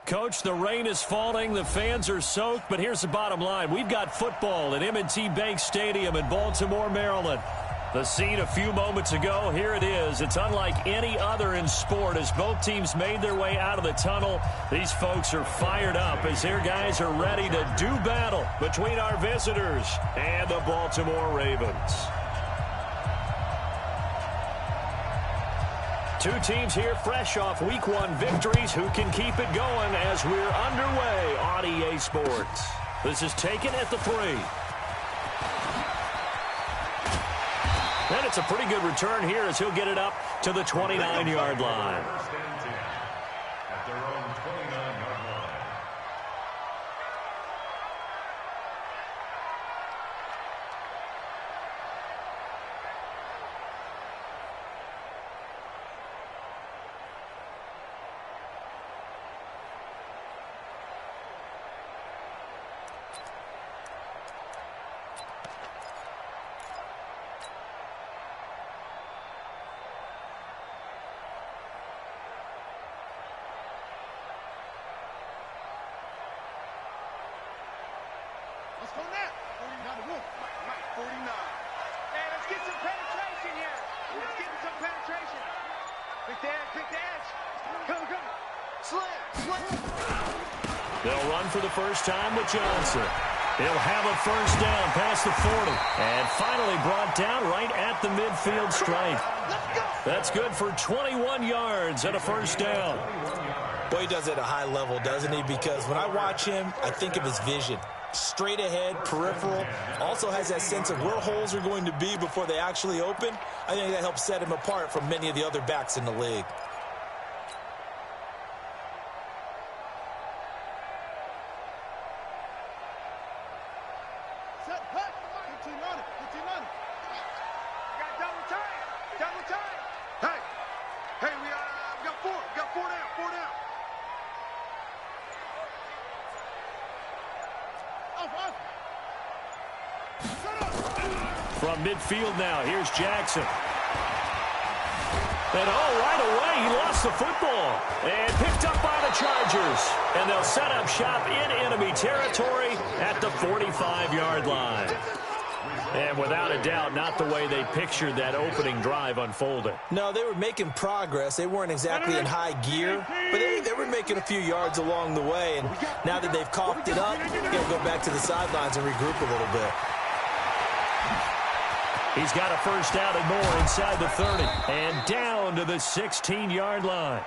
Coach, the rain is falling, the fans are soaked, but here's the bottom line. We've got football at M&T Bank Stadium in Baltimore, Maryland. The scene a few moments ago, here it is. It's unlike any other in sport as both teams made their way out of the tunnel. These folks are fired up as their guys are ready to do battle between our visitors and the Baltimore Ravens. Two teams here fresh off Week 1 victories. Who can keep it going as we're underway on EA Sports? This is taken at the 3. And it's a pretty good return here as he'll get it up to the 29-yard line. At their own 29-yard line. Let's go now. 49. Right, 49. Hey, let's get some penetration here. Let's get some penetration. Big dash. Come. Slam. They'll run for the first time with Johnson. He'll have a first down past the 40. And finally brought down right at the midfield stripe. That's good for 21 yards and a first down. Boy, he does it at a high level, doesn't he? Because when I watch him, I think of his vision. Straight ahead, peripheral. Also has that sense of where holes are going to be before they actually open. I think that helps set him apart from many of the other backs in the league. Set, hut. 15 on it. Got double time. Hey, we got 4. We got 4 down. Off. From midfield now, here's Jackson. And right away, he lost the football. And picked up by the Chargers. And they'll set up shop in enemy territory at the 45-yard line. And without a doubt, not the way they pictured that opening drive unfolding. No, they were making progress. They weren't exactly in high gear, but they were making a few yards along the way. And now that they've coughed it up, they're going to go back to the sidelines and regroup a little bit. He's got a first down and more inside the 30. And down to the 16-yard line.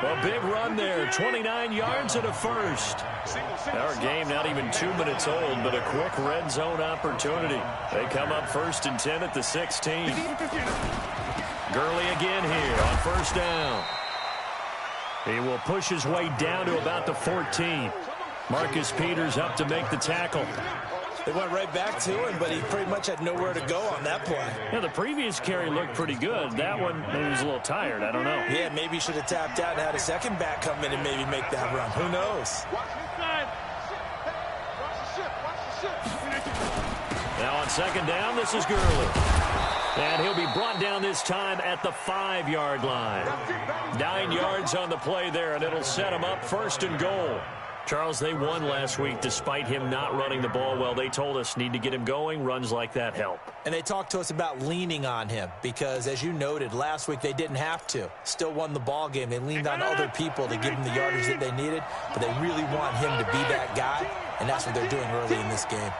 A big run there, 29 yards and a first. Our game not even 2 minutes old, but a quick red zone opportunity. They come up 1st and 10 at the 16. Gurley again here on first down. He will push his way down to about the 14. Marcus Peters up to make the tackle. They went right back to him, but he pretty much had nowhere to go on that play. Yeah, the previous carry looked pretty good. That one, maybe he was a little tired. I don't know. Yeah, maybe he should have tapped out and had a second back come in and maybe make that run. Who knows? Now on second down, this is Gurley. And he'll be brought down this time at the 5-yard line. 9 yards on the play there, and it'll set him up 1st and goal. Charles, they won last week despite him not running the ball well. They told us need to get him going. Runs like that help. And they talked to us about leaning on him because, as you noted, last week they didn't have to. Still won the ball game. They leaned on other people to give them the yardage that they needed, but they really want him to be that guy, and that's what they're doing early in this game.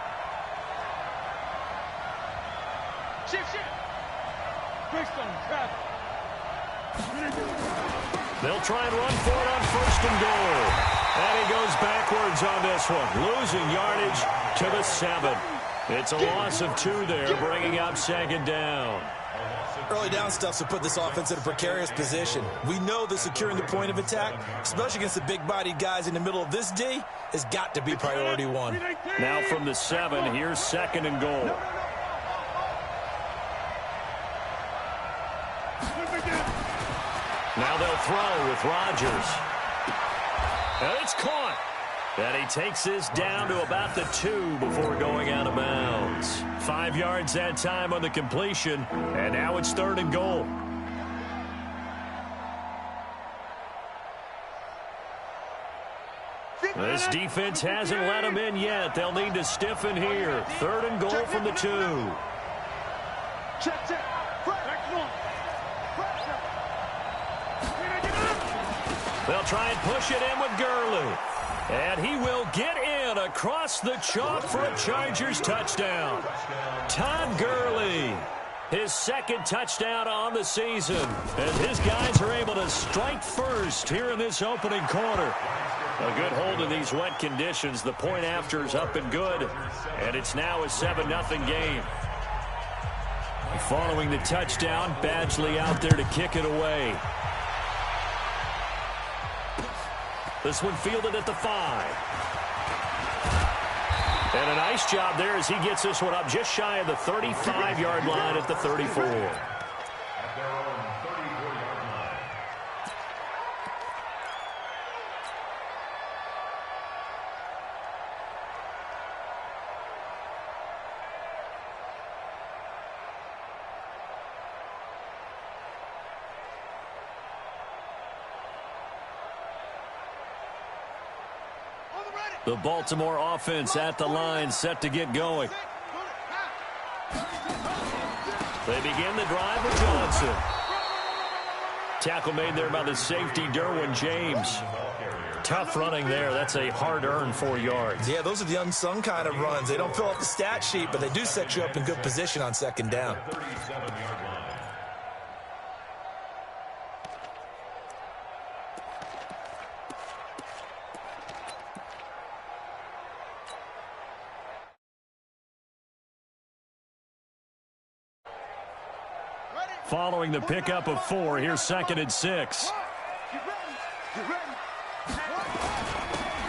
They'll try and run for it on 1st and goal. And he goes backwards on this one, losing yardage to the 7. It's a loss of 2 there, bringing up 2nd down. Early down stuff to put this offense in a precarious position. We know that securing the point of attack, especially against the big-bodied guys in the middle of this D, has got to be priority 1. Now from the 7, here's 2nd and goal. Now they'll throw with Rodgers. And it's caught. And he takes this down to about the 2 before going out of bounds. 5 yards that time on the completion. And now it's 3rd and goal. This defense hasn't let them in yet. They'll need to stiffen here. 3rd and goal from the 2. Check. They'll try and push it in with Gurley. And he will get in across the chalk for a Chargers touchdown. Todd Gurley, his 2nd touchdown on the season. And his guys are able to strike first here in this opening quarter. A good hold in these wet conditions. The point after is up and good. And it's now a 7-0 game. Following the touchdown, Badgley out there to kick it away. This one fielded at the 5. And a nice job there as he gets this one up just shy of the 35-yard line at the 34. At their own 34-yard line. The Baltimore offense at the line, set to get going. They begin the drive with Johnson. Tackle made there by the safety, Derwin James. Tough running there. That's a hard-earned 4 yards. Yeah, those are the unsung kind of runs. They don't fill up the stat sheet, but they do set you up in good position on 2nd down. 37-yard line. Following the pickup of 4, here's 2nd and 6.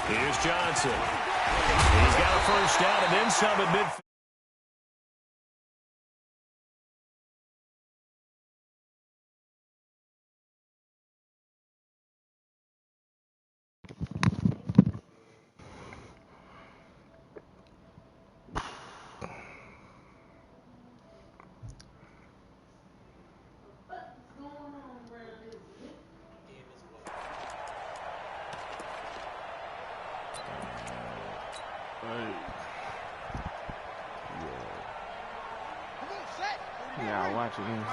Here's Johnson. He's got a 1st down and then some at midfield. Yeah, watch it again.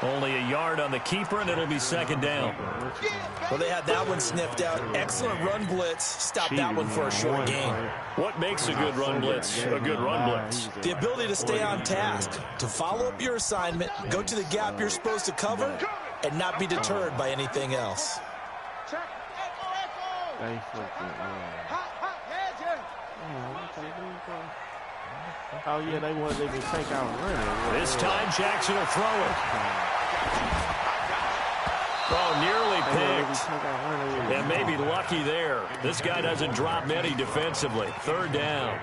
Only a yard on the keeper, and it'll be 2nd down. Well, they had that one sniffed out. Excellent run blitz. Stop that one for a short gain. What makes a good run blitz a good run blitz? The ability to stay on task, to follow up your assignment, go to the gap you're supposed to cover, and not be deterred by anything else. They fucking, oh, yeah, they want they can take out running. This time, Jackson will throw it. Oh, nearly picked. And maybe lucky there. This guy doesn't drop many defensively. 3rd down.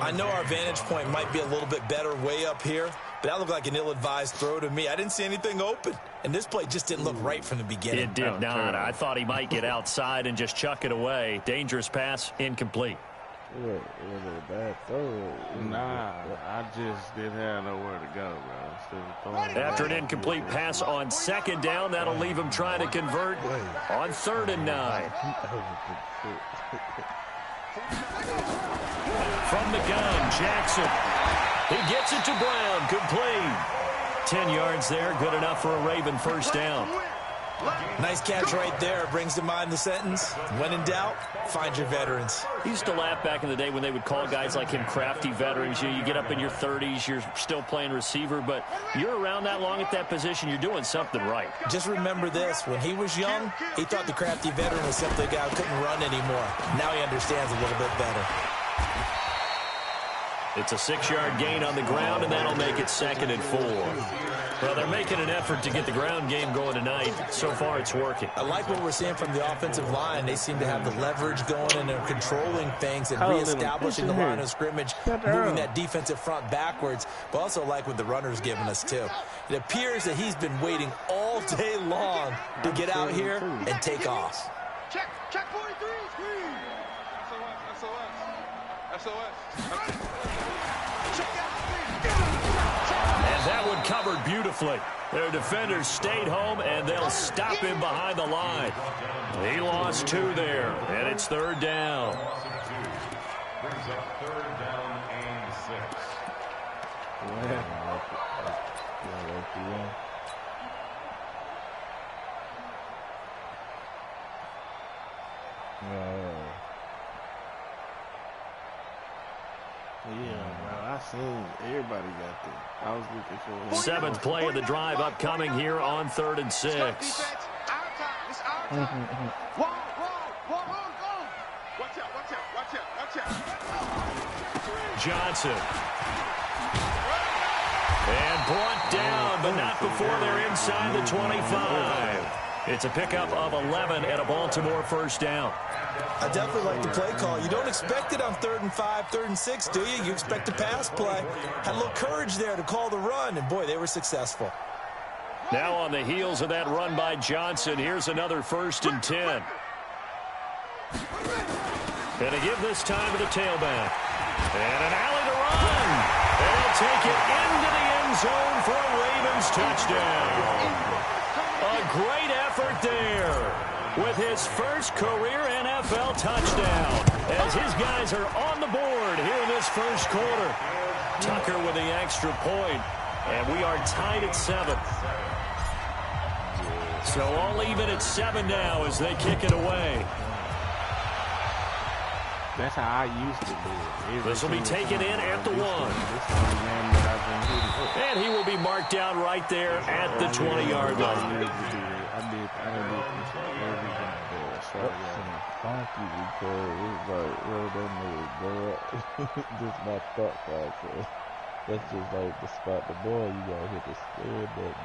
I know our vantage point might be a little bit better way up here, but that looked like an ill-advised throw to me. I didn't see anything open, and this play just didn't look right from the beginning. It did not. I thought he might get outside and just chuck it away. Dangerous pass, incomplete. Was it a bad throw? Nah, I just didn't have nowhere to go, bro. After an incomplete pass on 2nd down, that'll leave him trying to convert on 3rd and 9. From the gun, Jackson. He gets it to Brown, complete. 10 yards there, good enough for a Raven 1st down. Nice catch right there. Brings to mind the sentence, when in doubt, find your veterans. He used to laugh back in the day when they would call guys like him crafty veterans. You get up in your 30s, you're still playing receiver, but you're around that long at that position, you're doing something right. Just remember this, when he was young, he thought the crafty veteran was simply a guy who couldn't run anymore. Now he understands a little bit better. It's a 6-yard gain on the ground, and that'll make it 2nd and 4. Well, they're making an effort to get the ground game going tonight. So far, it's working. I like what we're seeing from the offensive line. They seem to have the leverage going, and they're controlling things and reestablishing the line of scrimmage, moving that defensive front backwards, but also like what the runner's giving us, too. It appears that he's been waiting all day long to get out here and take off. Check 43, screen. SOS. And that would covered beautifully. Their defenders stayed home, and they'll stop him behind the line. He lost 2 there, and it's 3rd down. Brings up 3rd down and 6. Yeah, bro. I seen everybody got there. I was looking for it. 7th play of the drive upcoming here on 3rd and 6. Our time. It's our time. Wall, go. Watch out. Johnson. And brought down, but not before they're inside the 25. It's a pickup of 11 and a Baltimore 1st down. I definitely like the play call. You don't expect it on 3rd and 5, 3rd and 6, do you? You expect a pass play. Had a little courage there to call the run, and boy, they were successful. Now on the heels of that run by Johnson, here's another 1st and 10. And to give this time to the tailback. And an alley to run. They'll take it into the end zone for a Ravens touchdown. A great effort there with his first career NFL touchdown as his guys are on the board here in this 1st quarter. Tucker with the extra point, and we are tied at 7. So all even at 7 now as they kick it away. That's how I used to do it. This will be taken in at the 1. And he will be marked down right there at the 20-yard line. I did this every game. Funky because it was like, well, that nigga go up. Just my thought process. That's just like the spot the ball, you gotta hit the square button.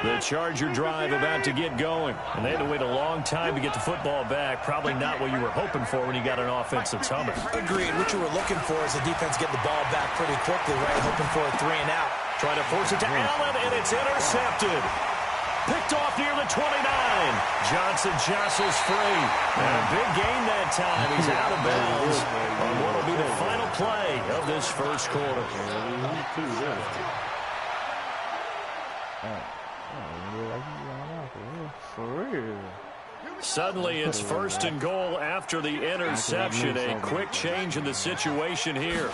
The Charger drive about to get going. And they had to wait a long time to get the football back. Probably not what you were hoping for when you got an offense that's humming. Agreed. What you were looking for is the defense getting the ball back pretty quickly, right? Hoping for a 3 and out. Trying to force it to Allen, and it's intercepted. Picked off near the 29. Johnson jostles free. And a big gain that time. He's out of bounds on what will be the final play of this 1st quarter. For real. Suddenly it's 1st and goal after the interception. A quick change in the situation here.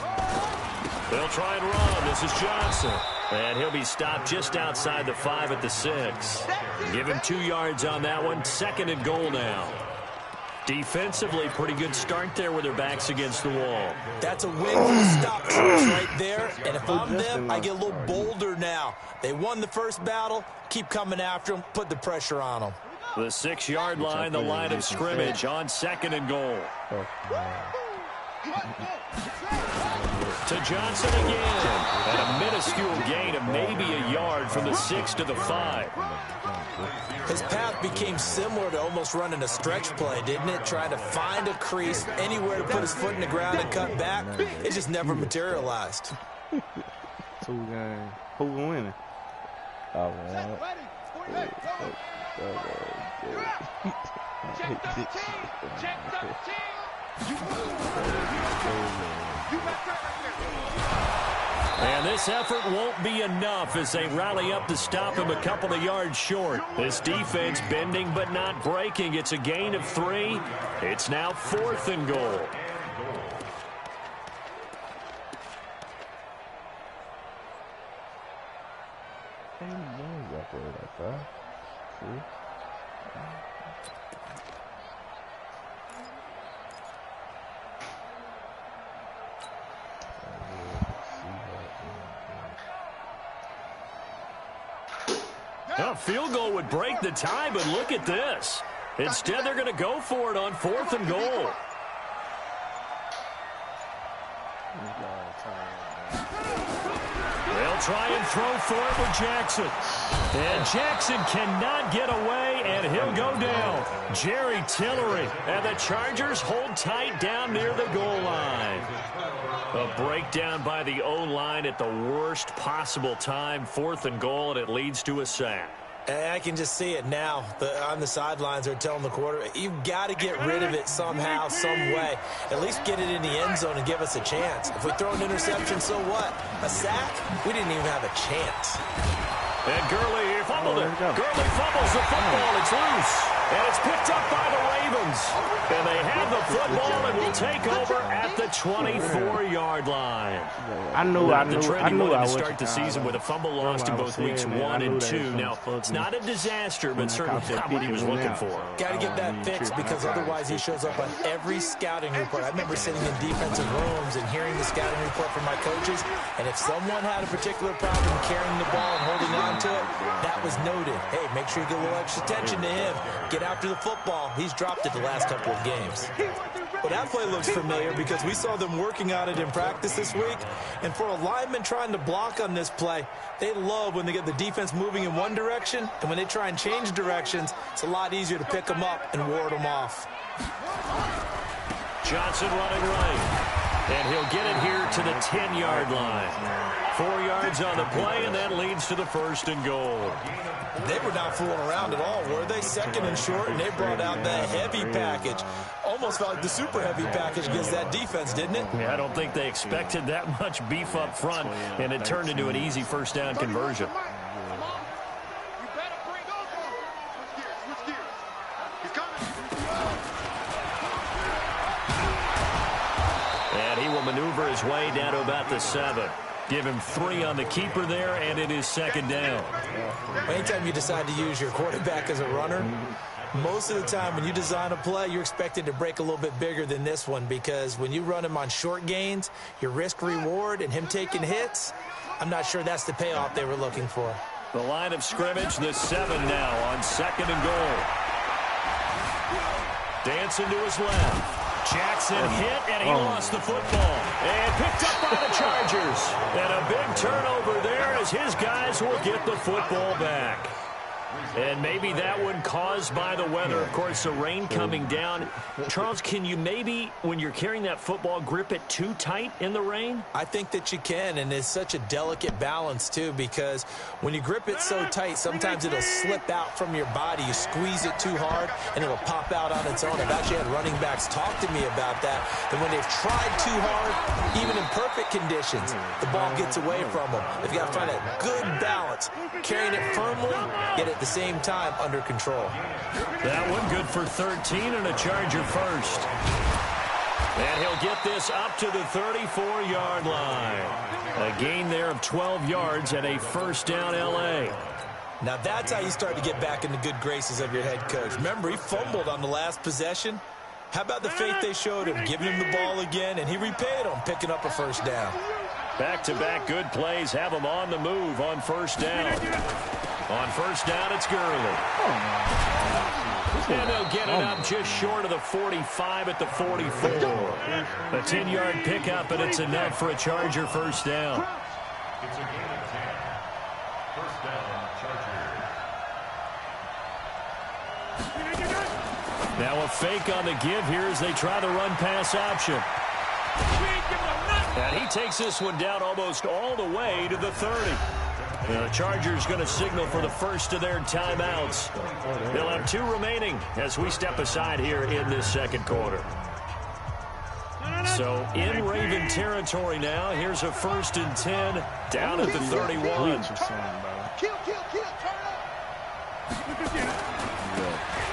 They'll try and run. This is Johnson. And he'll be stopped just outside the 5 at the 6. Give him 2 yards on that one. 2nd and goal now. Defensively, pretty good start there with their backs against the wall. That's a win for the stop troops right there. And if I'm them, I get a little bolder now. They won the first battle. Keep coming after them. Put the pressure on them. The 6-yard line, the line of scrimmage on 2nd and goal. To Johnson again. And a minuscule gain of maybe a yard from the 6 to the 5. His path became similar to almost running a stretch play, didn't it? Trying to find a crease, anywhere to put his foot in the ground and cut back. It just never materialized. 2 games. Who winning? I won. Check 13. And this effort won't be enough as they rally up to stop him a couple of yards short. This defense bending but not breaking. It's a gain of 3. It's now 4th and goal. A field goal would break the tie, but look at this. Instead, they're going to go for it on 4th and goal. They'll try and throw for it with Jackson. And Jackson cannot get away, and he'll go down. Jerry Tillery. And the Chargers hold tight down near the goal line. A breakdown by the O-line at the worst possible time. 4th and goal, and it leads to a sack. I can just see it now. On the sidelines, they're telling the quarterback, you've got to get rid of it somehow, some way. At least get it in the end zone and give us a chance. If we throw an interception, so what? A sack? We didn't even have a chance. And Gurley fumbled it. Gurley fumbles the football. It's loose. And it's picked up by the Ravens. And they have the football and will take over at the 24-yard line. I knew I to start the season with a fumble lost in both weeks 1 and 2. Now, it's not a disaster, but certainly not what he was looking for. Got to get that fixed because otherwise he shows up on every scouting report. I remember sitting in defensive rooms and hearing the scouting report from my coaches, and if someone had a particular problem carrying the ball and holding on to it, that was noted. Hey, make sure you get a little extra attention to him. Get after the football. He's dropped it the last couple of games. Well, that play looks familiar because we saw them working on it in practice this week. And for a lineman trying to block on this play, they love when they get the defense moving in one direction. And when they try and change directions, it's a lot easier to pick them up and ward them off. Johnson running right. And he'll get it here to the 10-yard line. 4 yards on the play, and that leads to the 1st and goal. They were not fooling around at all, were they? 2nd and short, and they brought out the heavy package. Almost felt like the super heavy package against that defense, didn't it? Yeah, I don't think they expected that much beef up front, and it turned into an easy 1st down conversion. And he will maneuver his way down to about the 7. Give him 3 on the keeper there, and it is 2nd down. Anytime you decide to use your quarterback as a runner, most of the time when you design a play, you're expected to break a little bit bigger than this one because when you run him on short gains, your risk-reward and him taking hits, I'm not sure that's the payoff they were looking for. The line of scrimmage, the 7 now on 2nd and goal. Dancing to his left. Jackson hit, and he lost the football. And picked up by the Chargers. And a big turnover there as his guys will get the football back. And maybe that one caused by the weather. Of course, the rain coming down. Charles, can you maybe, when you're carrying that football, grip it too tight in the rain? I think that you can, and it's such a delicate balance, too, because when you grip it so tight, sometimes it'll slip out from your body. You squeeze it too hard, and it'll pop out on its own. I've actually had running backs talk to me about that when they've tried too hard, even in perfect conditions, the ball gets away from them. They've got to find a good balance, carrying it firmly, yet at the same time under control. That one good for 13 and a Charger first. And he'll get this up to the 34-yard line. A gain there of 12 yards and a 1st down L.A. Now that's how you start to get back in the good graces of your head coach. Remember, he fumbled on the last possession. How about the faith they showed him, giving him the ball again, and he repaid them, picking up a 1st down. Back-to-back good plays have him on the move on 1st down. On 1st down, it's Gurley. And they'll get it up just short of the 45 at the 44. A 10-yard pickup, and it's enough for a Charger 1st down. It's a gain of 10. 1st down, Chargers. Now a fake on the give here as they try the run-pass option. And he takes this one down almost all the way to the 30. The Chargers going to signal for the first of their timeouts. They'll have 2 remaining as we step aside here in this 2nd quarter. So in Raven territory now, here's a 1st and 10 down at the 31.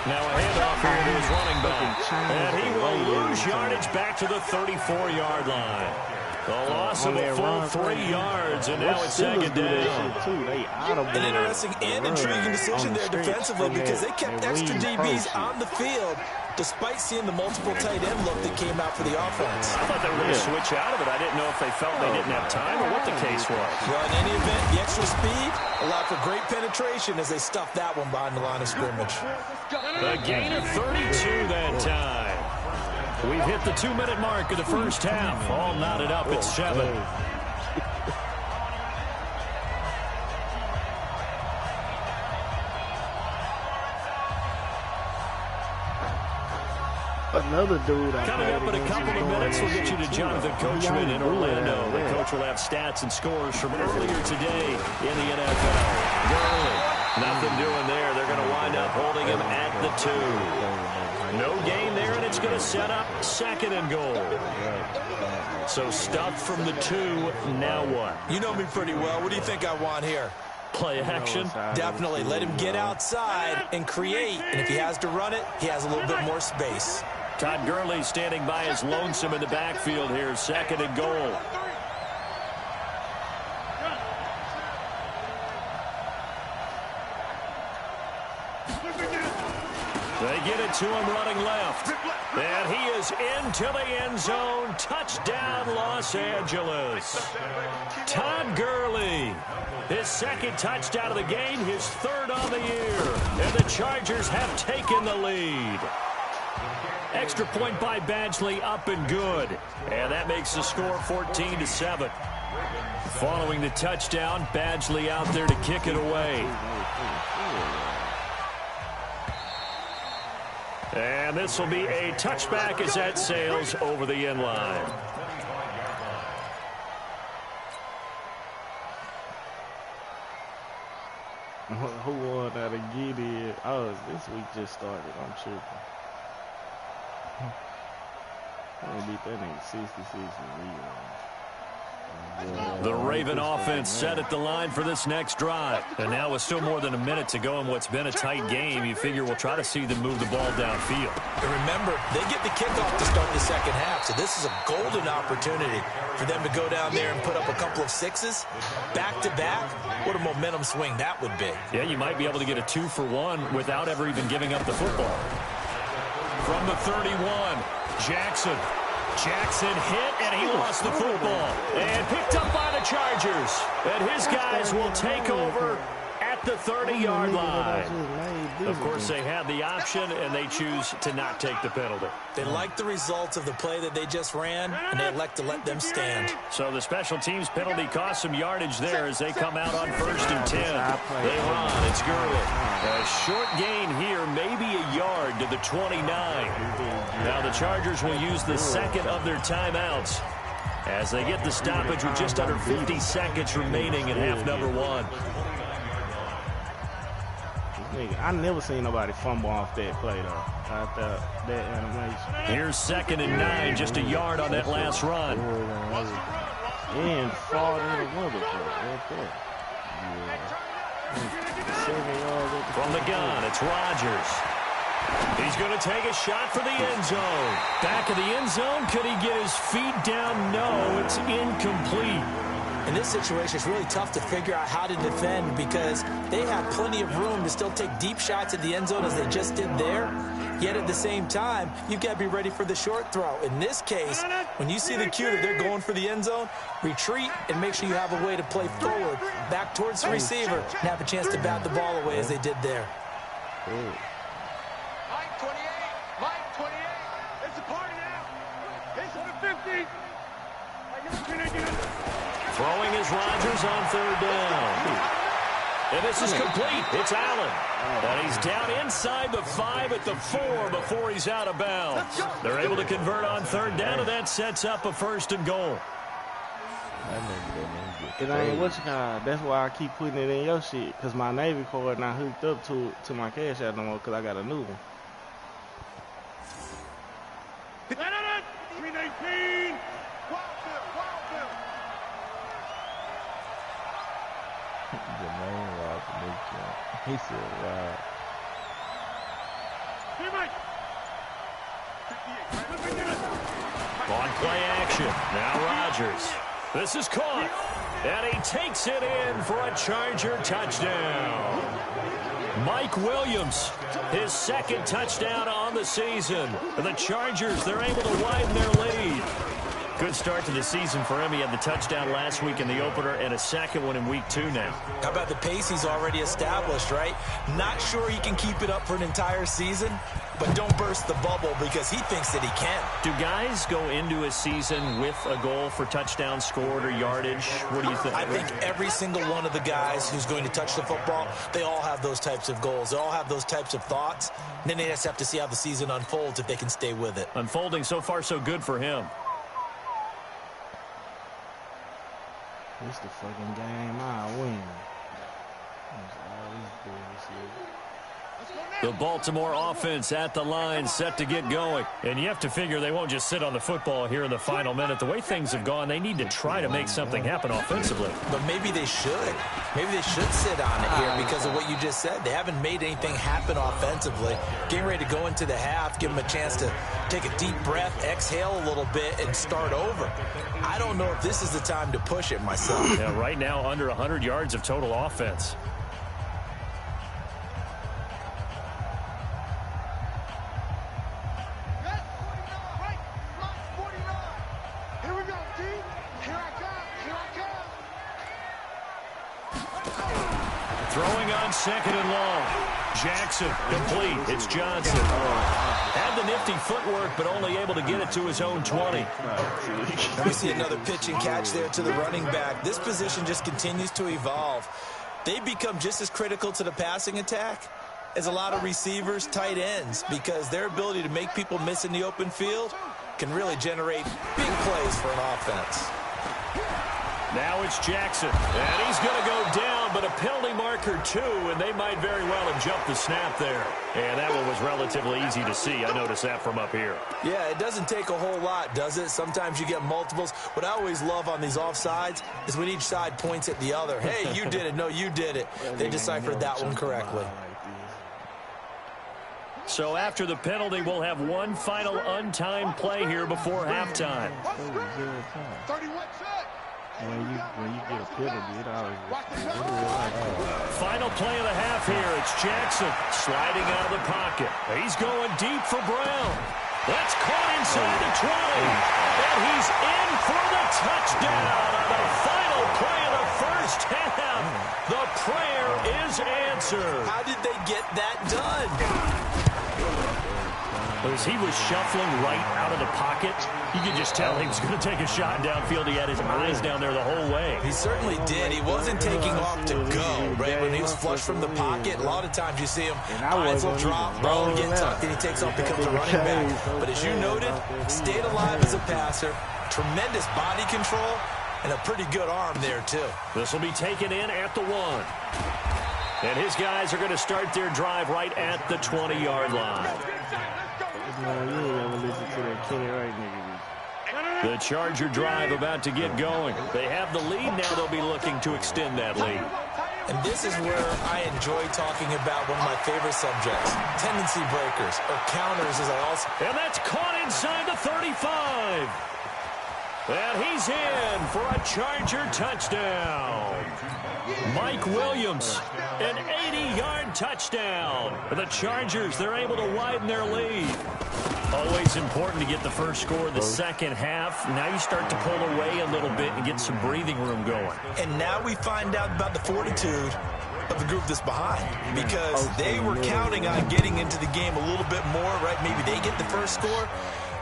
Now a handoff here to his running back. And he will lose yardage back to the 34-yard line. The loss of a full 3 yards, and now it's 2nd down. An interesting and intriguing decision there defensively because they kept extra DBs on the field despite seeing the multiple tight end look that came out for the offense. I thought they were going to switch out of it. I didn't know if they felt they didn't have time or what the case was. Well, in any event, the extra speed allowed for great penetration as they stuffed that one behind the line of scrimmage. A gain of 32 that time. We've hit the 2-minute mark of the 1st half. All knotted up at 7. Another dude. Coming up in a couple of minutes, we'll get you to Jonathan Coachman in Orlando. The coach will have stats and scores from earlier today in the NFL. Gurley, nothing doing there. They're going to wind up holding him at the 2. No gain there, and it's going to set up 2nd and goal. So stuffed from the 2, now what? You know me pretty well. What do you think I want here? Play action. Definitely. Let him get outside and create. And if he has to run it, he has a little bit more space. Todd Gurley standing by his lonesome in the backfield here. 2nd and goal. They get it to him running left. And he is into the end zone. Touchdown, Los Angeles. Todd Gurley. His 2nd touchdown of the game, his 3rd on the year. And the Chargers have taken the lead. Extra point by Badgley, up and good. And that makes the score 14-7. Following the touchdown, Badgley out there to kick it away. And this will be a touchback as that sails over the end line. Who won out of Gideon? Oh, this week just started. I'm tripping. I beat that nigga 66 and The Raven offense set at the line for this next drive. And now with still more than a minute to go in what's been a tight game, you figure we'll try to see them move the ball downfield. And remember, they get the kickoff to start the second half, so this is a golden opportunity for them to go down there and put up a couple of sixes back-to-back. What a momentum swing that would be. Yeah, you might be able to get a 2-for-1 without ever even giving up the football. From the 31, Jackson hit, and he lost the football. And picked up by the Chargers. And his guys will take over at the 30-yard line. Of course, they had the option, and they choose to not take the penalty. They like the results of the play that they just ran, and they elect to let them stand. So the special teams penalty cost some yardage there as they come out on 1st and 10. They run. It's Gurley. A short gain here, maybe a yard to the 29. Now the Chargers will use the 2nd of their timeouts as they get the stoppage with just under 50 seconds remaining in half number 1. I never seen nobody fumble off that play, though. That animation. Here's 2nd and 9, just a yard on that last run. And fall in the weather right there. From the gun, it's Rodgers. He's going to take a shot for the end zone. Back of the end zone, could he get his feet down? No, it's incomplete. In this situation, it's really tough to figure out how to defend because they have plenty of room to still take deep shots at the end zone as they just did there. Yet at the same time, you've got to be ready for the short throw. In this case, when you see the cue that they're going for the end zone, retreat and make sure you have a way to play forward, back towards the receiver, and have a chance to bat the ball away as they did there. Mike 28. It's a party now. It's the 50. Throwing is Rodgers on 3rd down. And this is complete. It's Allen. And he's down inside the 5 at the 4 before he's out of bounds. They're able to convert on 3rd down, and that sets up a 1st and goal. It ain't what you got. That's why I keep putting it in your shit. Because my Navy card not hooked up to my Cash App no more because I got a new one. 319. Jermaine Ross, he said, wow. On play action. Now Rodgers. This is caught. And he takes it in for a Charger touchdown. Mike Williams, his 2nd touchdown on the season. The Chargers, they're able to widen their lead. Good start to the season for him. He had the touchdown last week in the opener and a 2nd one in week 2 now. How about the pace he's already established, right? Not sure he can keep it up for an entire season, but don't burst the bubble because he thinks that he can. Do guys go into a season with a goal for touchdowns scored or yardage? What do you think? I think every single one of the guys who's going to touch the football, they all have those types of goals. They all have those types of thoughts. And then they just have to see how the season unfolds if they can stay with it. Unfolding so far so good for him. This the fucking game I win. That's all this bullshit. The Baltimore offense at the line, set to get going. And you have to figure they won't just sit on the football here in the final minute. The way things have gone, they need to try to make something happen offensively. But maybe they should. Maybe they should sit on it here because of what you just said. They haven't made anything happen offensively. Getting ready to go into the half, give them a chance to take a deep breath, exhale a little bit, and start over. I don't know if this is the time to push it myself. Yeah, right now, under 100 yards of total offense. Throwing on 2nd and long. Jackson complete. It's Johnson. Had the nifty footwork, but only able to get it to his own 20. We see another pitch and catch there to the running back. This position just continues to evolve. They become just as critical to the passing attack as a lot of receivers, tight ends, because their ability to make people miss in the open field can really generate big plays for an offense. Now it's Jackson, and he's going to go down, but a penalty marker too, and they might very well have jumped the snap there. And that one was relatively easy to see. I noticed that from up here. Yeah, it doesn't take a whole lot, does it? Sometimes you get multiples. What I always love on these offsides is when each side points at the other. Hey, you did it. No, you did it. They deciphered that one correctly. So after the penalty, we'll have one final untimed play here before halftime. 31 set. When you get a penalty, it always Final play of the half here. It's Jackson sliding out of the pocket. He's going deep for Brown. That's caught inside the 20. And he's in for the touchdown on the final play of the first half. The prayer is answered. How did they get that done? As he was shuffling right out of the pocket, you could just tell he was going to take a shot downfield. He had his eyes down there the whole way. He certainly did. He wasn't taking off to go, right? When he was flush from the pocket, a lot of times you see him, eyes will drop, ball will get tucked, and he takes off, becomes a running back. But as you noted, stayed alive as a passer, tremendous body control, and a pretty good arm there, too. This will be taken in at the 1. And his guys are going to start their drive right at the 20-yard line. The Charger drive about to get going. They have the lead. Now they'll be looking to extend that lead. And this is where I enjoy talking about one of my favorite subjects, tendency breakers, or counters, as I also... And that's caught inside the 35. And he's in for a Charger touchdown. Mike Williams, an 80-yard touchdown. The Chargers, they're able to widen their lead. Always important to get the first score of the second half. Now you start to pull away a little bit and get some breathing room going. And now we find out about the fortitude of the group that's behind, because they were counting on getting into the game a little bit more, right? Maybe they get the first score.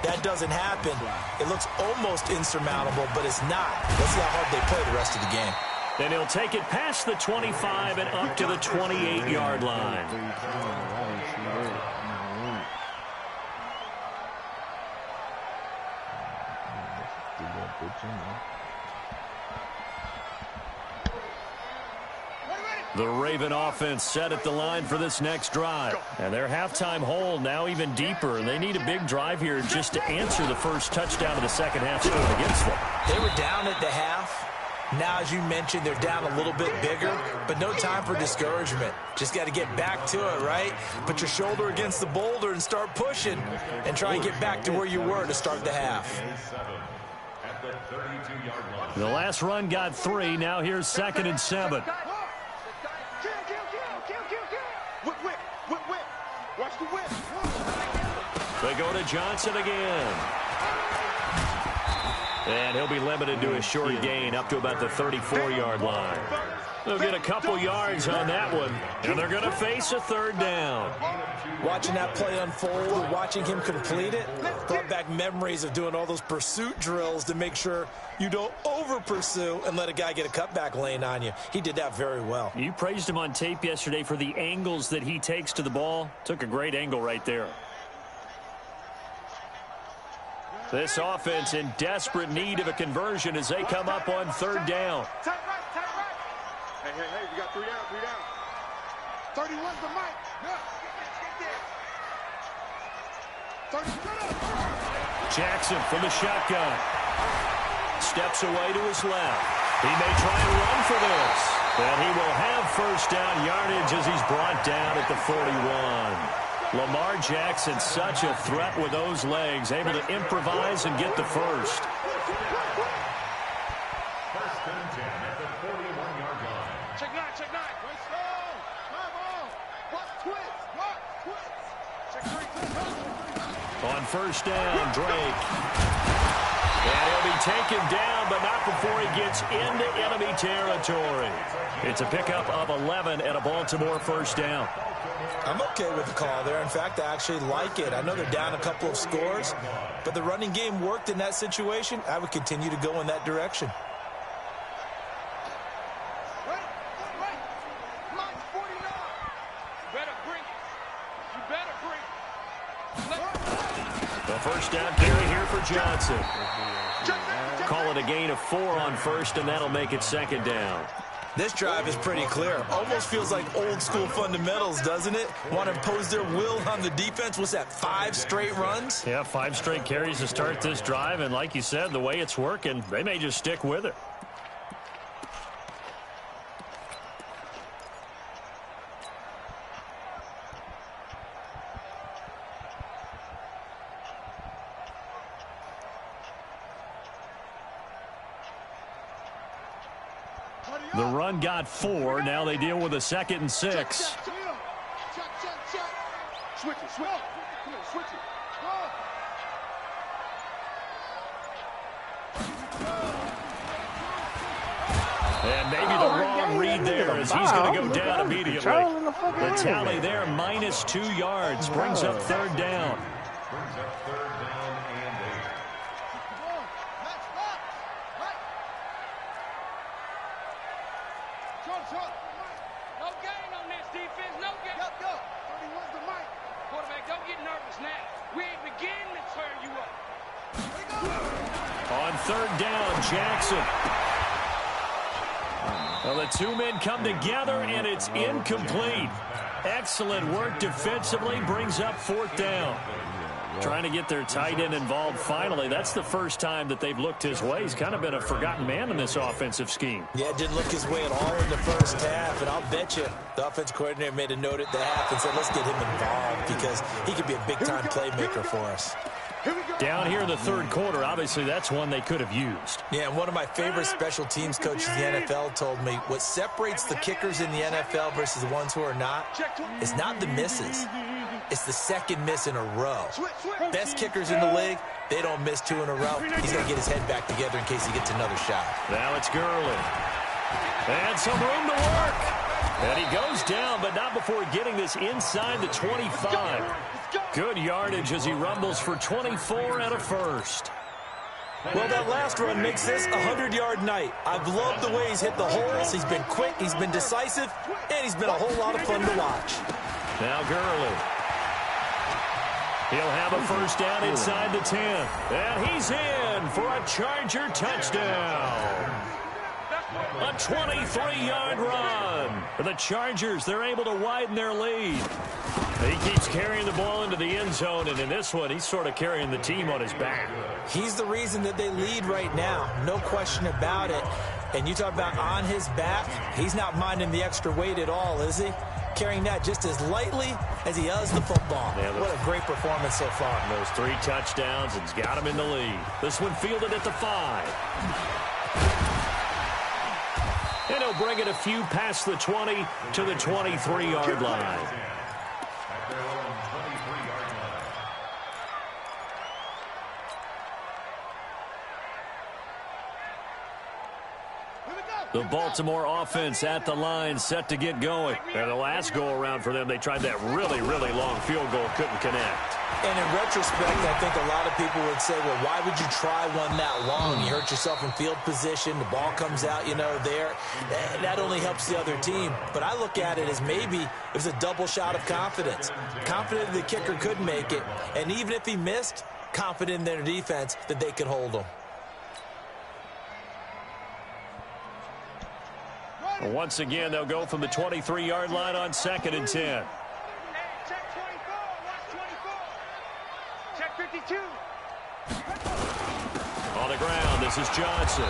That doesn't happen. It looks almost insurmountable, but it's not. Let's see how hard they play the rest of the game. And he'll take it past the 25 and up to the 28-yard line. The Raven offense set at the line for this next drive. And their halftime hole now even deeper. They need a big drive here just to answer the first touchdown of the second half scored against them. They were down at the half. Now, as you mentioned, they're down a little bit bigger, but no time for discouragement. Just got to get back to it, right? Put your shoulder against the boulder and start pushing and try and get back to where you were to start the half. The last run got 3. Now here's 2nd and 7. Watch the whip. They go to Johnson again. And he'll be limited to a short gain up to about the 34-yard line. They'll get a couple yards on that one, and they're going to face a 3rd down. Watching that play unfold, watching him complete it, brought back memories of doing all those pursuit drills to make sure you don't over-pursue and let a guy get a cutback lane on you. He did that very well. You praised him on tape yesterday for the angles that he takes to the ball. Took a great angle right there. This offense in desperate need of a conversion as they come up on 3rd down. Tight right. Hey, we got 3 down. 31's the mic. Jackson from the shotgun. Steps away to his left. He may try and run for this. And he will have first down yardage as he's brought down at the 41. Lamar Jackson, such a threat with those legs, able to improvise and get the first. First and 10 at the 41-yard line. Check nine, check nine. Come on. Block twist. Check three. On first down, Drake. And he'll be taken down, but not before he gets into enemy territory. It's a pickup of 11 and a Baltimore first down. I'm okay with the call there. In fact, I actually like it. I know they're down a couple of scores, but the running game worked in that situation. I would continue to go in that direction. The first down carry here for Johnson. Call it a gain of 4 on first, and that'll make it second down. This drive is pretty clear. Almost feels like old school fundamentals, doesn't it? Want to impose their will on the defense. What's that, 5 straight runs? Yeah, 5 straight carries to start this drive, and like you said, the way it's working, they may just stick with it. The run got 4. Now they deal with a 2nd and 6. Check. Switch it. Come on, switch it. And maybe the wrong read there as he's going to go down immediately. The tally there, minus 2 yards, brings up third down. Brings up third down and 8. No gain on this defense. No gain. Go. 31's the mic. Quarterback, don't get nervous now. We ain't beginning to turn you up. On third down, Jackson. Well, the 2 men come together, and it's incomplete. Excellent work defensively, brings up 4th down. Trying to get their tight end involved finally. That's the first time that they've looked his way. He's kind of been a forgotten man in this offensive scheme. Yeah, it didn't look his way at all in the first half, and I'll bet you the offense coordinator made a note at the half and said, let's get him involved because he could be a big-time playmaker for us. Down here in the third quarter, obviously that's one they could have used. Yeah, and one of my favorite special teams coaches in the NFL told me what separates the kickers in the NFL versus the ones who are not is not the misses. It's the second miss in a row. Best kickers in the league, they don't miss 2 in a row. He's going to get his head back together in case he gets another shot. Now it's Gurley. And some room to work. And he goes down, but not before getting this inside the 25. Good yardage as he rumbles for 24 and a first. Well, that last run makes this a 100-yard night. I've loved the way he's hit the holes. He's been quick, he's been decisive, and he's been a whole lot of fun to watch. Now Gurley. He'll have a first down inside the 10. And he's in for a Charger touchdown. A 23-yard run. For the Chargers, they're able to widen their lead. He keeps carrying the ball into the end zone, and in this one, he's sort of carrying the team on his back. He's the reason that they lead right now. No question about it. And you talk about on his back, he's not minding the extra weight at all, is he? Carrying that just as lightly as he does the football. Yeah, what a great performance so far. Those 3 touchdowns and's got him in the lead. This one fielded at the 5. And he'll bring it a few past the 20 to the 23-yard line. The Baltimore offense at the line, set to get going. And the last go-around for them, they tried that really, really long field goal, couldn't connect. And in retrospect, I think a lot of people would say, well, why would you try one that long? You hurt yourself in field position. The ball comes out, there. That only helps the other team. But I look at it as maybe it was a double shot of confidence. Confident the kicker could make it. And even if he missed, confident in their defense that they could hold him. Once again, they'll go from the 23-yard line on 2nd and 10. 22. On the ground, this is Johnson.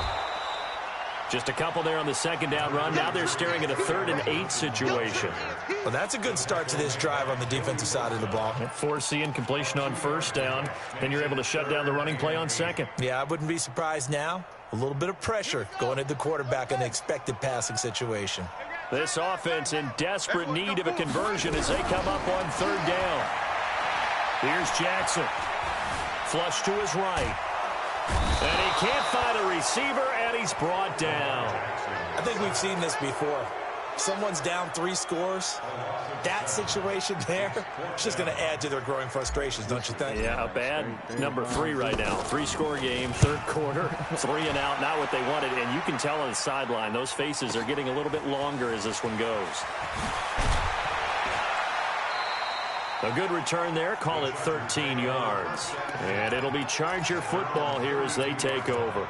Just a couple there on the second down run. Now they're staring at a 3rd and 8 situation. Well, that's a good start to this drive on the defensive side of the ball. Forcing completion on 1st down. Then you're able to shut down the running play on 2nd. Yeah, I wouldn't be surprised now. A little bit of pressure going at the quarterback in an expected passing situation. This offense in desperate need of a conversion as they come up on 3rd down. Here's Jackson. Flush to his right. And he can't find a receiver, and he's brought down. I think we've seen this before. Someone's down 3 scores. That situation there, it's just going to add to their growing frustrations, don't you think? Yeah, a bad number 3 right now. 3-score game, 3rd quarter, 3 and out, not what they wanted. And you can tell on the sideline, those faces are getting a little bit longer as this one goes. A good return there. Call it 13 yards. And it'll be Charger football here as they take over.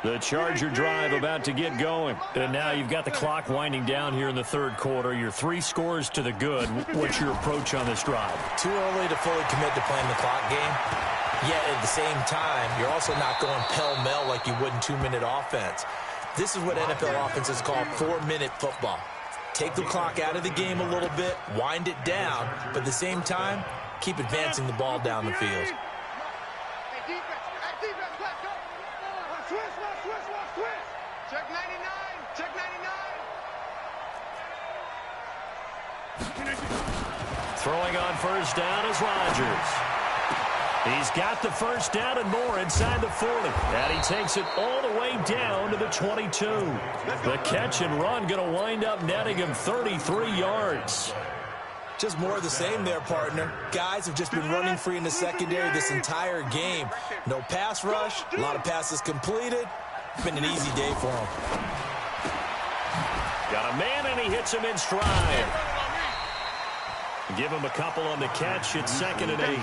The Charger drive about to get going. And now you've got the clock winding down here in the 3rd quarter. You're 3 scores to the good. What's your approach on this drive? Too early to fully commit to playing the clock game. Yet at the same time, you're also not going pell-mell like you would in 2-minute offense. This is what NFL offenses call 4-minute football. Take the clock out of the game a little bit, wind it down, but at the same time, keep advancing the ball down the field. Check 99. Check 99. Throwing on 1st down is Rodgers. He's got the 1st down and more inside the 40. And he takes it all the way down to the 22. The catch and run going to wind up netting him 33 yards. Just more of the same there, partner. Guys have just been running free in the secondary this entire game. No pass rush, a lot of passes completed. It's been an easy day for him. Got a man, and he hits him in stride. Give him a couple on the catch. It's 2nd and 8.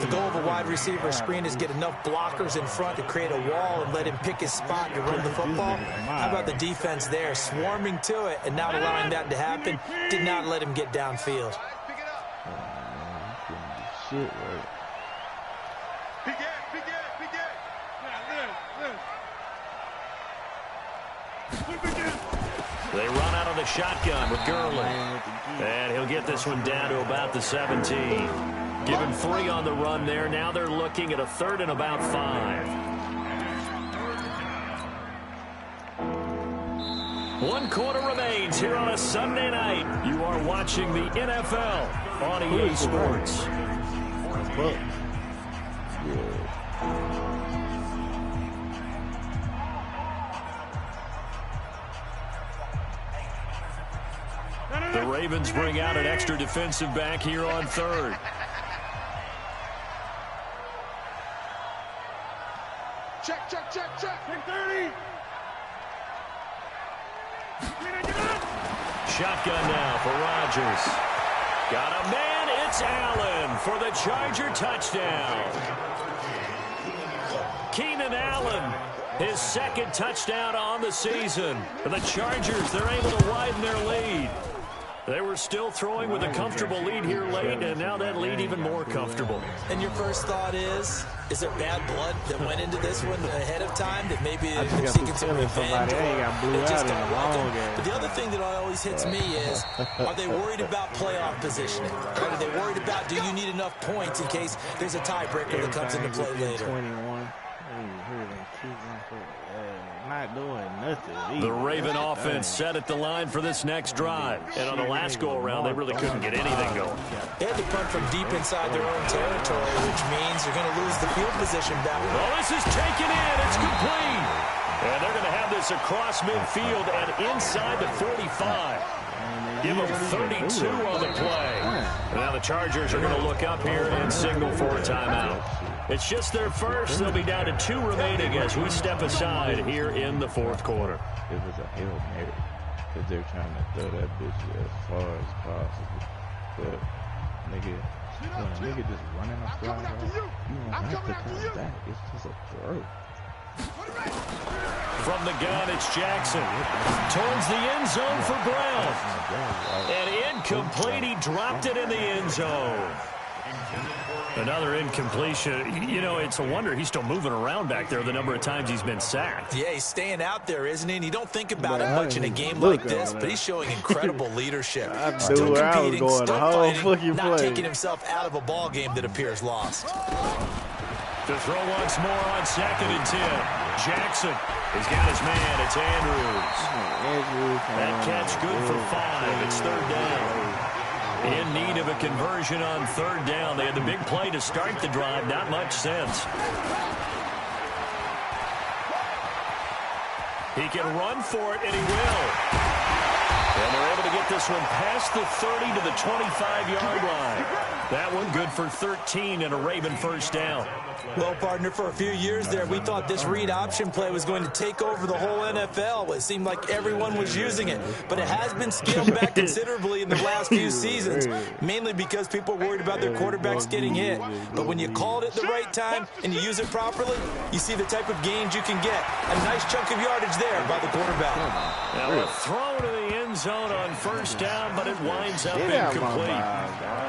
The goal of a wide receiver screen is get enough blockers in front to create a wall and let him pick his spot to run the football. How about the defense there, swarming to it and not allowing that to happen? Did not let him get downfield. Shit, right? They run out of the shotgun with Gurley. And he'll get this one down to about the 17. Give him 3 on the run there. Now they're looking at a 3rd and about 5. 1 quarter remains here on a Sunday night. You are watching the NFL on EA Sports. The Ravens bring out an extra defensive back here on 3rd. Check, check, check, check. 30. Shotgun now for Rodgers. Got a man, it's Allen for the Charger touchdown. Keenan Allen, his 2nd touchdown on the season. And the Chargers, they're able to widen their lead. They were still throwing with a comfortable lead here late, and now that lead even more comfortable. And your first thought is there bad blood that went into this one ahead of time that maybe they're seeking some revenge? But the other thing that always hits me is, are they worried about playoff positioning? Or are they worried about, do you need enough points in case there's a tiebreaker that comes into play later? Not doing nothing. The Raven offense set at the line for this next drive. And on the last go-around, they really couldn't get anything going. They had to punt from deep inside their own territory, which means they're going to lose the field position back. Well, this is taken in. It's complete. And they're going to have this across midfield and inside the 45. Give them 32 on the play. And now the Chargers are going to look up here and signal for a timeout. It's just their first. They'll be down to 2 remaining as we step aside here in the 4th quarter. It was a Hail Mary because they're trying to throw that bitch as far as possible. But, nigga, when a nigga just running a fly, you don't have to come back. It's just a throw. From the gun, it's Jackson. Towards the end zone for Brown. And incomplete. He dropped it in the end zone. Another incompletion. You know, it's a wonder he's still moving around back there the number of times he's been sacked. Yeah, he's staying out there, isn't he? And you don't think about it much in a game like this, but he's showing incredible leadership. Still competing, still fighting, not taking himself out of a ball game that appears lost. To throw once more on 2nd and 10. Jackson has got his man. It's Andrews. That catch good for 5. It's 3rd down. In need of a conversion on 3rd down. They had the big play to start the drive. Not much sense. He can run for it, and he will. And they're able to get this one past the 30 to the 25-yard line. That one good for 13 and a Raven 1st down. Well, partner, for a few years there, we thought this read option play was going to take over the whole NFL. It seemed like everyone was using it, but it has been scaled back considerably in the last few seasons, mainly because people are worried about their quarterbacks getting hit. But when you call it at the right time and you use it properly, you see the type of gains you can get. A nice chunk of yardage there by the quarterback. Now a throw to the end zone on 1st down, but it winds up incomplete.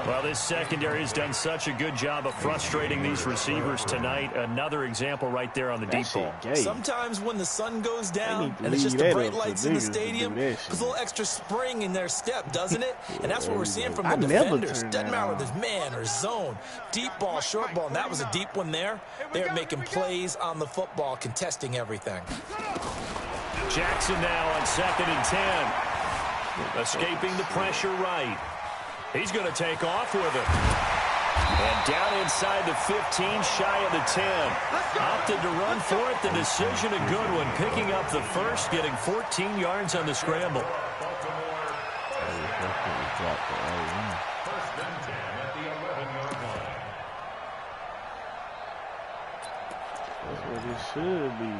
Well, this secondary has done such a good job of frustrating these receivers tonight. Another example right there on the deep ball. Sometimes when the sun goes down and it's just the bright lights in the stadium, puts a little extra spring in their step, doesn't it? And that's what we're seeing from the defenders. Doesn't matter whether it's man or zone, deep ball, short ball, and that was a deep one there. They're making plays on the football, contesting everything. Jackson now on 2nd and 10. Escaping the pressure right. He's going to take off with it. And down inside the 15, shy of the 10. Opted to run for it. The decision a good one. Picking up the first, getting 14 yards on the scramble. That's what it should be.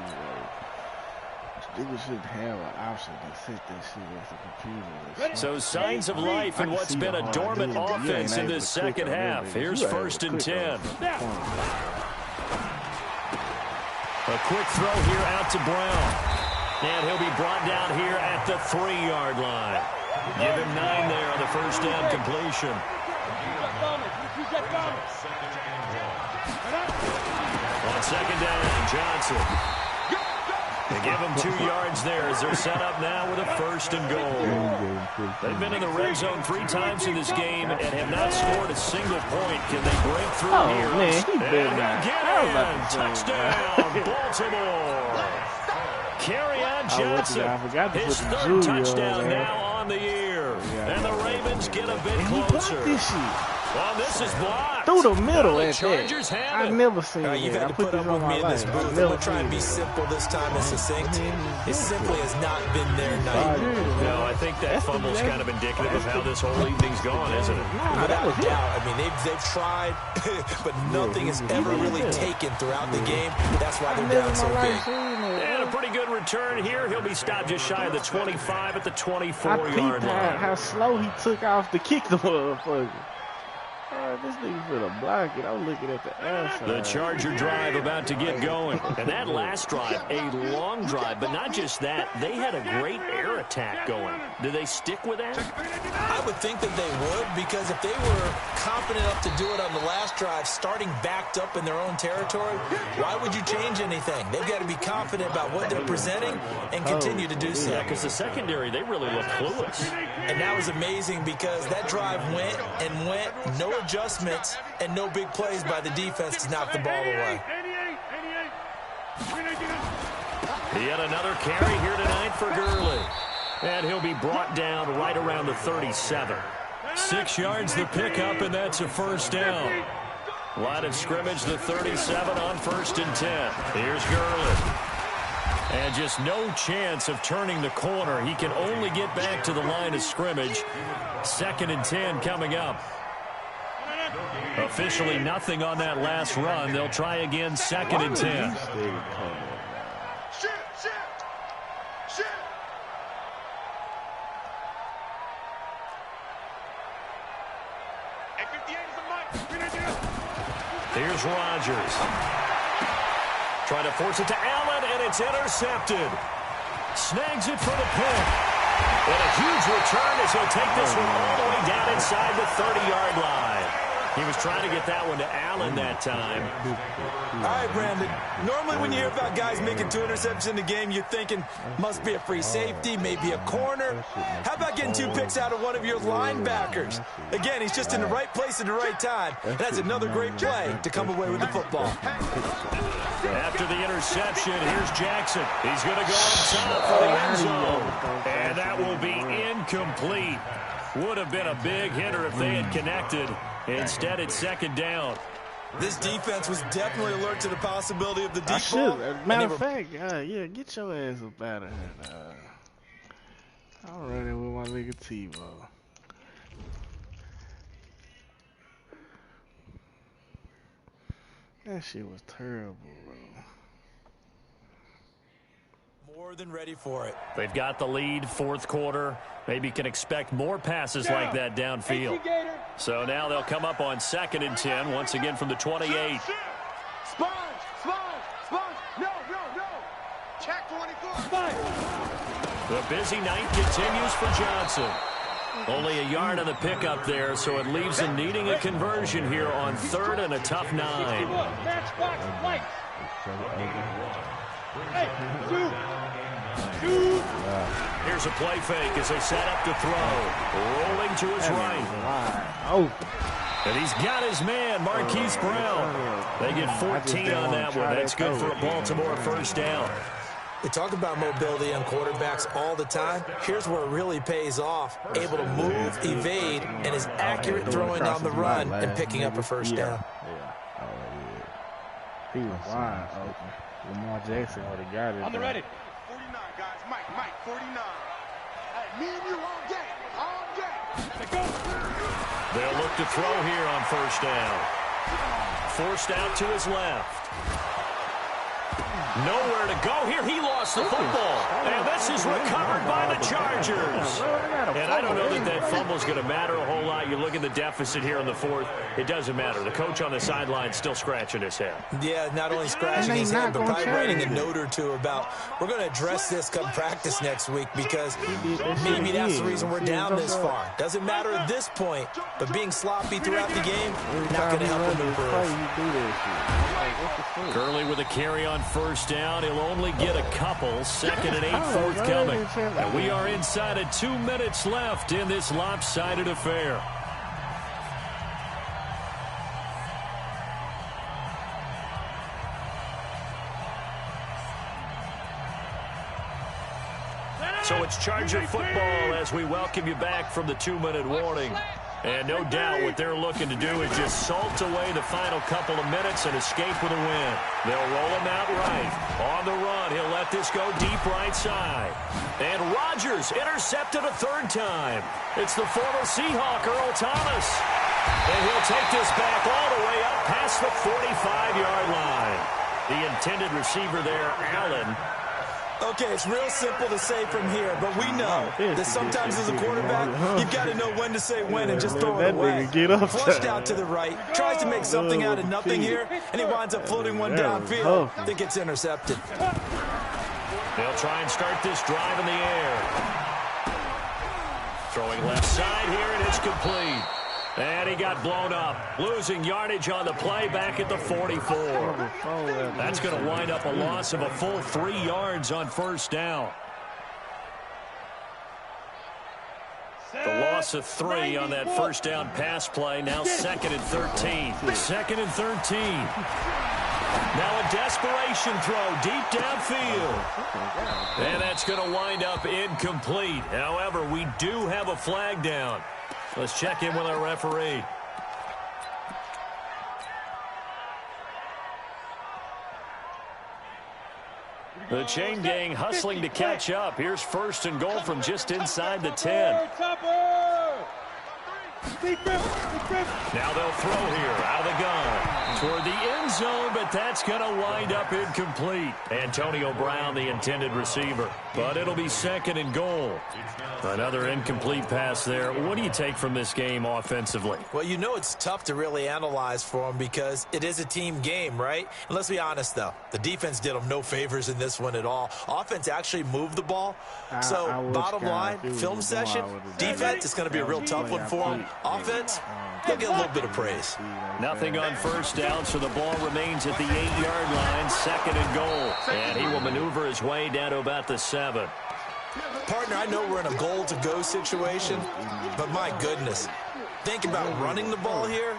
People should have an option to set that shit as a computer. So signs of life in what's been a dormant offense in this second half. Here's 1st and 10. A quick throw here out to Brown. And he'll be brought down here at the 3-yard line. Give him 9 there on the 1st down completion. On 2nd down, Johnson. They give them 2 yards there as they're set up now with a 1st and goal. They've been in the red zone 3 times in this game and have not scored a single point. Can they break through here? Man, he better not. Again, touchdown, Baltimore. Kerryon Johnson, his 3rd touchdown now on the year. And the Ravens get a bit closer. Well, this is blocked. Through the middle at Chargers that. have it. I've never seen You've that. had to put up with me in this booth. I'm going to try and be simple this time and succinct. It simply has not been their night. No, I think that fumble's kind of indicative of how this whole evening's gone, isn't it? Without a doubt. I mean, they've tried, but nothing has ever really taken throughout the game. That's why they're down so big. And a pretty good return here. He'll be stopped just shy of the 25 at the 24-yard line. How slow he took off to kick the motherfucker. This nigga finna block it. I'm looking at the outside. The Charger drive about to get going. And that last drive, a long drive, but not just that. They had a great air attack going. Do they stick with that? I would think that they would, because if they were confident enough to do it on the last drive, starting backed up in their own territory, why would you change anything? They've got to be confident about what they're presenting and continue to do so. Yeah, because the secondary, they really look clueless. And that was amazing because that drive went and went, no adjustments and no big plays by the defense to knock the ball away. He had another carry here tonight for Gurley. And he'll be brought down right around the 37. 6 yards the pickup, and that's a 1st down. Line of scrimmage, the 37 on 1st and 10. Here's Gurley. And just no chance of turning the corner. He can only get back to the line of scrimmage. 2nd and 10 coming up. Officially nothing on that last run. They'll try again, 2nd and 10. Here's Rodgers. Trying to force it to Allen, and it's intercepted. Snags it for the pick. And a huge return as he'll take this one all the way down inside the 30-yard line. He was trying to get that one to Allen that time. All right, Brandon. Normally when you hear about guys making 2 interceptions in a game, you're thinking, must be a free safety, maybe a corner. How about getting 2 picks out of one of your linebackers? Again, he's just in the right place at the right time. And that's another great play to come away with the football. After the interception, here's Jackson. He's going to go up top for the end zone. And that will be incomplete. Would have been a big hitter if they had connected. Instead, it's second down. This defense was definitely alert to the possibility of the deep ball. Matter of fact, yeah, get your ass up out of here. I'm running with my nigga T-Ball. That shit was terrible, bro. More than ready for it. They've got the lead, fourth quarter. Maybe can expect more passes like that downfield. So now they'll come up on 2nd and 10, once again from the 28. Sponge! No! Check 24. The busy night continues for Johnson. Only a yard on the pickup there, so it leaves him needing a conversion here on 3rd and a tough 9. Here's a play fake as they set up to throw. Rolling to his right. And he's got his man, Marquise Brown. They get 14 on that one. That's good for a Baltimore first down. They talk about mobility on quarterbacks all the time. Here's where it really pays off. Able to move, evade, and is accurate throwing down the run and picking up a first down. He was wide open. Lamar Jackson would have got it. On the ready. 49, guys. Mike, 49. Hey, me and you all day. They'll look to throw here on first down. Forced out to his left. Nowhere to go here. He lost the football. And this is recovered by the Chargers. And I don't know that that fumble's going to matter a whole lot. You look at the deficit here in the 4th. It doesn't matter. The coach on the sideline still scratching his head. Yeah, not only scratching his head, but probably writing a note or two about, we're going to address this come practice next week because maybe that's the reason we're down this far. Doesn't matter at this point, but being sloppy throughout the game, not going to help him improve. Gurley with a carry on first down. He'll only get a couple. 2nd and 8 forthcoming. And we are inside of 2 minutes left in this lopsided affair. So it's Charger football as we welcome you back from the 2-minute warning. And no doubt what they're looking to do is just salt away the final couple of minutes and escape with a win. They'll roll him out right. On the run, he'll let this go deep right side. And Rodgers intercepted a 3rd time. It's the former Seahawk, Earl Thomas. And he'll take this back all the way up past the 45-yard line. The intended receiver there, Allen. Okay, it's real simple to say from here, but we know that sometimes as a quarterback, you've got to know when to say when and just throw it away. Flushed out to the right, tries to make something out of nothing here, and he winds up floating one downfield. I think it's intercepted. They'll try and start this drive in the air. Throwing left side here, and it's complete. And he got blown up, losing yardage on the play back at the 44. That's going to wind up a loss of a full 3 yards on first down. The loss of 3 on that first down pass play. Now 2nd and 13. 2nd and 13. Now a desperation throw deep downfield. And that's going to wind up incomplete. However, we do have a flag down. Let's check in with our referee. The chain gang hustling to catch up. Here's 1st and goal from just inside the 10. Now they'll throw here out of the gun toward the end zone, but that's going to wind up incomplete. Antonio Brown, the intended receiver, but it'll be 2nd and goal. Another incomplete pass there. What do you take from this game offensively? Well, you know it's tough to really analyze for them because it is a team game, right? And let's be honest, though. The defense did them no favors in this one at all. Offense actually moved the ball. So, bottom line, film session, defense is going to be a real tough one for them. Offense, they'll get a little bit of praise. Nothing on first down, so the ball remains at the 8-yard line, 2nd and goal. And he will maneuver his way down to about the 7. Partner, I know we're in a goal-to-go situation, but my goodness, think about running the ball here.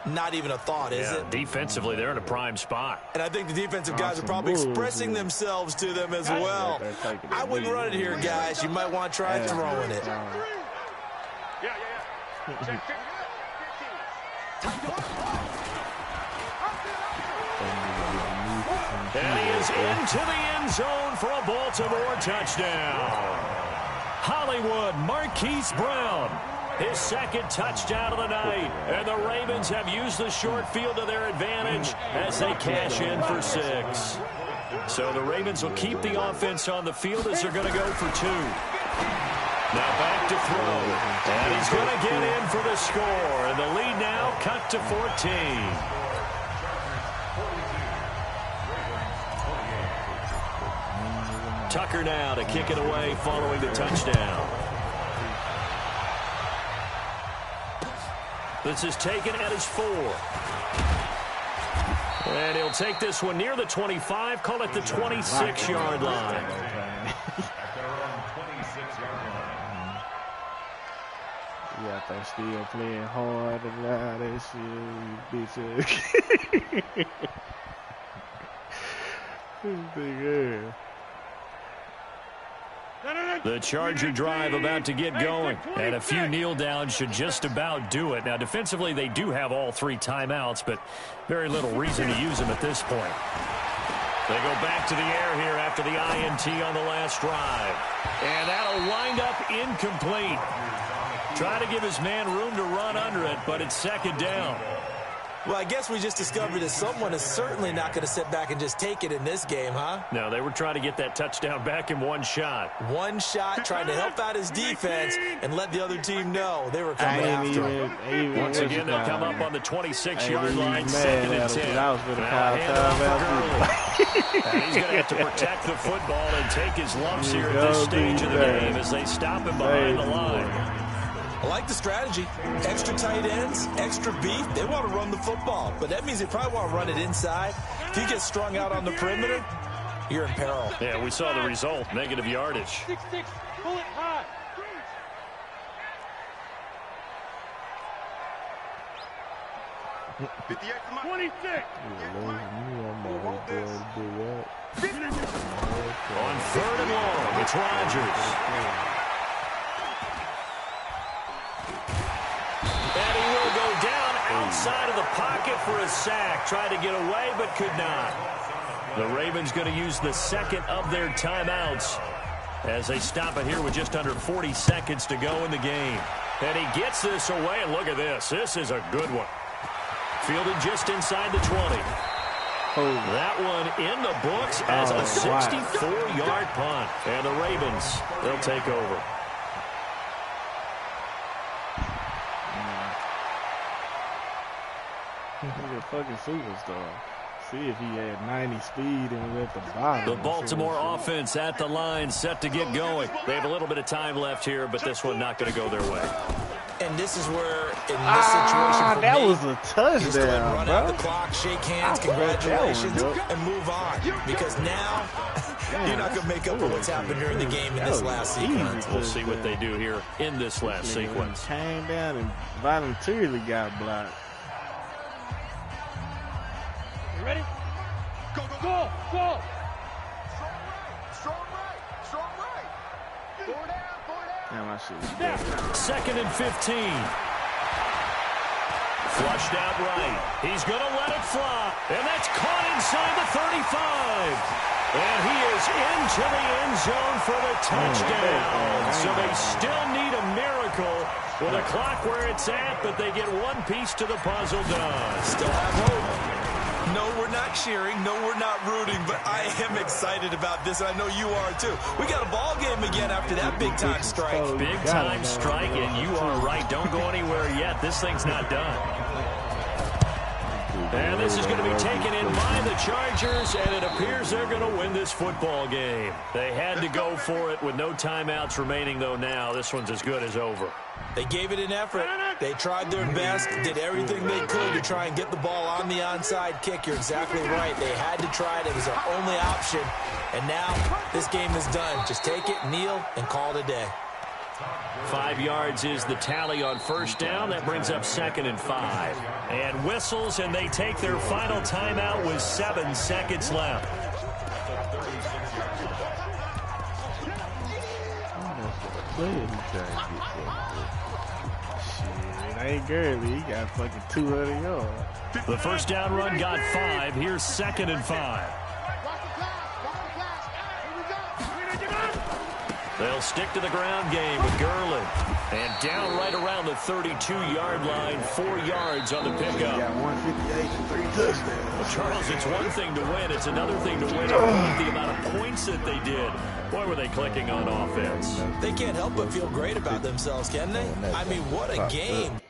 Not even a thought, is it? Defensively, they're in a prime spot. And I think the defensive guys are probably expressing themselves to them as well. I wouldn't run it here, guys. You might want to try throwing it. And he is into the end zone for a Baltimore touchdown. Hollywood Marquise Brown, his 2nd touchdown of the night. And the Ravens have used the short field to their advantage as they cash in for 6. So the Ravens will keep the offense on the field as they're going to go for 2. Now back to throw. And he's going to get in for the score. And the lead now cut to 14. Tucker now to kick it away following the touchdown. This is taken at his 4. And he'll take this one near the 25, call it the 26-yard line. Yeah, they're still playing hard and loud and shit, bitch. Big ass. The Charger drive about to get going, and a few kneel downs should just about do it. Now, defensively, they do have all 3 timeouts, but very little reason to use them at this point. They go back to the air here after the INT on the last drive, and that'll wind up incomplete. Try to give his man room to run under it, but it's 2nd down. Well, I guess we just discovered that someone is certainly not going to sit back and just take it in this game, huh? No, they were trying to get that touchdown back in one shot. One shot, trying to help out his defense and let the other team know they were coming after him. Once again, they'll come up on the 26-yard line, 2nd and 10. He's going to have to protect the football and take his lumps here at this stage of the game as they stop him behind the line. I like the strategy. Extra tight ends, extra beef. They want to run the football, but that means they probably want to run it inside. If you get strung out on the perimeter, you're in peril. Yeah, we saw the result. Negative yardage. 6-6, pull it high. $58 26. On 3rd and long, it's Rodgers. And he will go down outside of the pocket for a sack. Tried to get away, but could not. The Ravens going to use the 2nd of their timeouts as they stop it here with just under 40 seconds to go in the game. And he gets this away, and look at this. This is a good one. Fielded just inside the 20. That one in the books as a 64-yard punt. And the Ravens, they'll take over. He's a fucking superstar. See if he had 90 speed and was at the bottom. The Baltimore offense at the line, set to get going. They have a little bit of time left here, but this one not going to go their way. And this is where, in this situation for that me, was a touchdown, just go ahead and run bro. out the clock, shake hands, congratulations, and move on. Because now, you're not going to make up for what's happened during the game in this last sequence. We'll see what they do here in this last sequence. Came down and voluntarily got blocked. You ready? Go, go, go, go. Strong right. Strong right. Forward down, forward down. Damn, my shit. 2nd and 15. Flushed out right. He's going to let it fly. And that's caught inside the 35. And he is into the end zone for the touchdown. So they still need a miracle with a clock where it's at, but they get one piece to the puzzle done. Still have hope. No, we're not cheering. No, we're not rooting, but I am excited about this, and I know you are too. We got a ball game again after that big-time strike. Big-time strike, and you are right. Don't go anywhere yet. This thing's not done. And this is going to be taken in by the Chargers, and it appears they're going to win this football game. They had to go for it with no timeouts remaining, though now. This one's as good as over. They gave it an effort. They tried their best, did everything they could to try and get the ball on the onside kick. You're exactly right. They had to try it. It was their only option. And now this game is done. Just take it, kneel, and call it a day. 5 yards is the tally on first down. That brings up 2nd and 5. And whistles, and they take their final timeout with 7 seconds left. Shit, ain't Gurley. He got fucking 200 yards. The first down run got 5. Here's 2nd and 5. They'll stick to the ground game with Gurley. And down right around the 32-yard line, 4 yards on the pickup. He got 158 and 3 touchdowns. Well, Charles, it's one thing to win. It's another thing to win the amount of points that they did. Boy, were they clicking on offense. They can't help but feel great about themselves, can they? I mean, what a game.